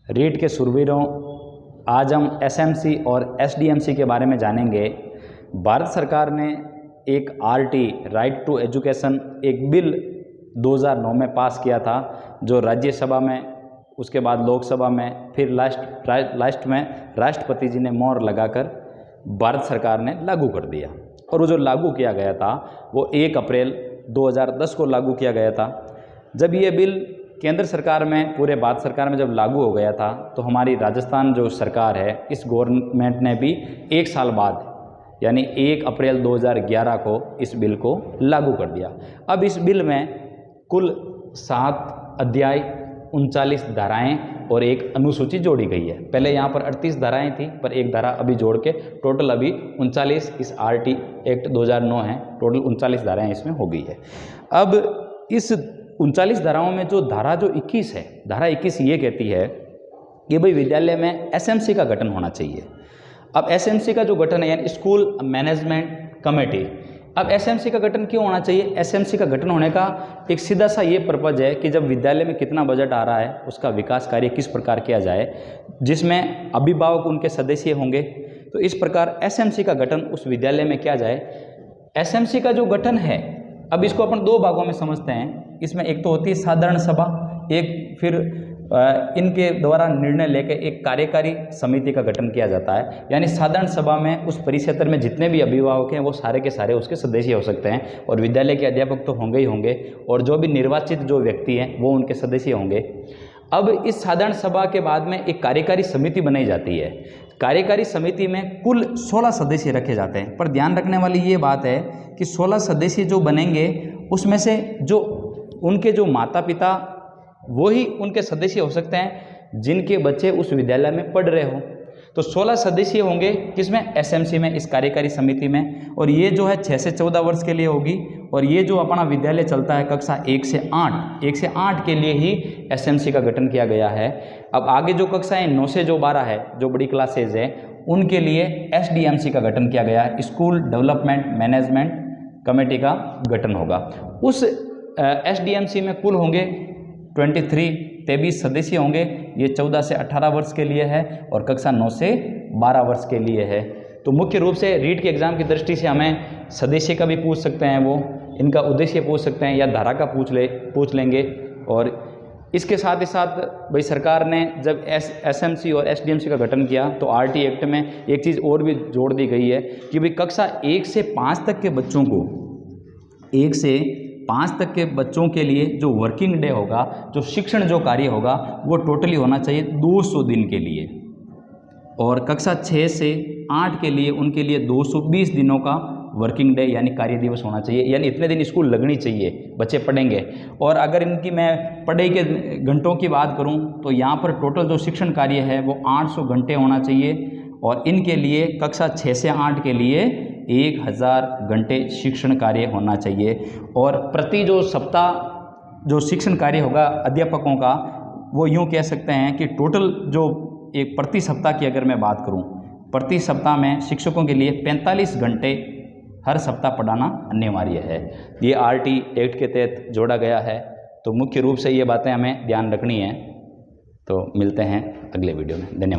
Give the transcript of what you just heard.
रीट के शूरवीरों, आज हम एसएमसी और एसडीएमसी के बारे में जानेंगे। भारत सरकार ने एक आरटी राइट टू एजुकेशन एक बिल 2009 में पास किया था, जो राज्यसभा में, उसके बाद लोकसभा में, फिर लास्ट में राष्ट्रपति जी ने मोहर लगाकर भारत सरकार ने लागू कर दिया। और वो जो लागू किया गया था वो 1 अप्रैल 2010 को लागू किया गया था। जब ये बिल केंद्र सरकार में, पूरे भारत सरकार में जब लागू हो गया था, तो हमारी राजस्थान जो सरकार है, इस गवर्नमेंट ने भी 1 साल बाद यानी 1 अप्रैल 2011 को इस बिल को लागू कर दिया। अब इस बिल में कुल 7 अध्याय, 39 धाराएं और एक अनुसूची जोड़ी गई है। पहले यहाँ पर 38 धाराएं थी, पर एक धारा अभी जोड़ के टोटल अभी 39 इस आरटी एक्ट 2009 है, टोटल 39 धाराएं इसमें हो गई है। अब इस 39 धाराओं में जो धारा 21 है, धारा 21 ये कहती है कि भाई विद्यालय में एसएमसी का गठन होना चाहिए। अब एसएमसी का जो गठन है यानी स्कूल मैनेजमेंट कमेटी, अब एसएमसी का गठन क्यों होना चाहिए? एसएमसी का गठन होने का एक सीधा सा ये पर्पज है कि जब विद्यालय में कितना बजट आ रहा है, उसका विकास कार्य किस प्रकार किया जाए, जिसमें अभिभावक उनके सदस्य होंगे, तो इस प्रकार एसएमसी का गठन उस विद्यालय में किया जाए। एसएमसी का जो गठन है, अब इसको अपन 2 भागों में समझते हैं। इसमें एक तो होती है साधारण सभा, एक फिर इनके द्वारा निर्णय लेकर एक कार्यकारी समिति का गठन किया जाता है। यानी साधारण सभा में उस परिक्षेत्र में जितने भी अभिभावक हैं वो सारे के सारे उसके सदस्य हो सकते हैं, और विद्यालय के अध्यापक तो होंगे ही होंगे, और जो भी निर्वाचित जो व्यक्ति हैं वो उनके सदस्य होंगे। अब इस साधारण सभा के बाद में एक कार्यकारी समिति बनाई जाती है। कार्यकारी समिति में कुल 16 सदस्य रखे जाते हैं, पर ध्यान रखने वाली ये बात है कि 16 सदस्य जो बनेंगे उसमें से जो उनके जो माता पिता वो ही उनके सदस्य हो सकते हैं जिनके बच्चे उस विद्यालय में पढ़ रहे हो। तो 16 सदस्य होंगे किसमें? एसएमसी में, इस कार्यकारी समिति में। और ये जो है 6 से 14 वर्ष के लिए होगी। और ये जो अपना विद्यालय चलता है कक्षा 1 से 8 के लिए ही एसएमसी का गठन किया गया है। अब आगे जो कक्षाएं 9 से जो 12 है, जो बड़ी क्लासेज है, उनके लिए एसडीएमसी का गठन किया गया है, स्कूल डेवलपमेंट मैनेजमेंट कमेटी का गठन होगा। उस एसडीएमसी में कुल होंगे 23 सदस्य होंगे। ये 14 से 18 वर्ष के लिए है और कक्षा 9 से 12 वर्ष के लिए है। तो मुख्य रूप से रीट के एग्ज़ाम की दृष्टि से हमें सदस्य का भी पूछ सकते हैं, वो इनका उद्देश्य पूछ सकते हैं, या धारा का पूछ लेंगे। और इसके साथ ही साथ भाई सरकार ने जब एसएमसी और एसडीएमसी का गठन किया तो आरटी एक्ट में एक चीज़ और भी जोड़ दी गई है कि भाई कक्षा 1 से 5 तक के बच्चों को, 1 से 5 तक के बच्चों के लिए जो वर्किंग डे होगा, जो शिक्षण जो कार्य होगा, वो टोटली होना चाहिए 200 दिन के लिए। और कक्षा 6 से 8 के लिए उनके लिए 220 दिनों का वर्किंग डे यानी कार्य दिवस होना चाहिए। यानी इतने दिन स्कूल लगनी चाहिए, बच्चे पढ़ेंगे। और अगर इनकी मैं पढ़ाई के घंटों की बात करूं तो यहाँ पर टोटल जो शिक्षण कार्य है वो 800 घंटे होना चाहिए। और इनके लिए कक्षा 6 से 8 के लिए 1000 घंटे शिक्षण कार्य होना चाहिए। और प्रति जो सप्ताह जो शिक्षण कार्य होगा अध्यापकों का, वो यूँ कह सकते हैं कि टोटल जो एक प्रति सप्ताह की अगर मैं बात करूं, प्रति सप्ताह में शिक्षकों के लिए 45 घंटे हर सप्ताह पढ़ाना अनिवार्य है। ये आरटी एक्ट के तहत जोड़ा गया है। तो मुख्य रूप से ये बातें हमें ध्यान रखनी है। तो मिलते हैं अगले वीडियो में। धन्यवाद।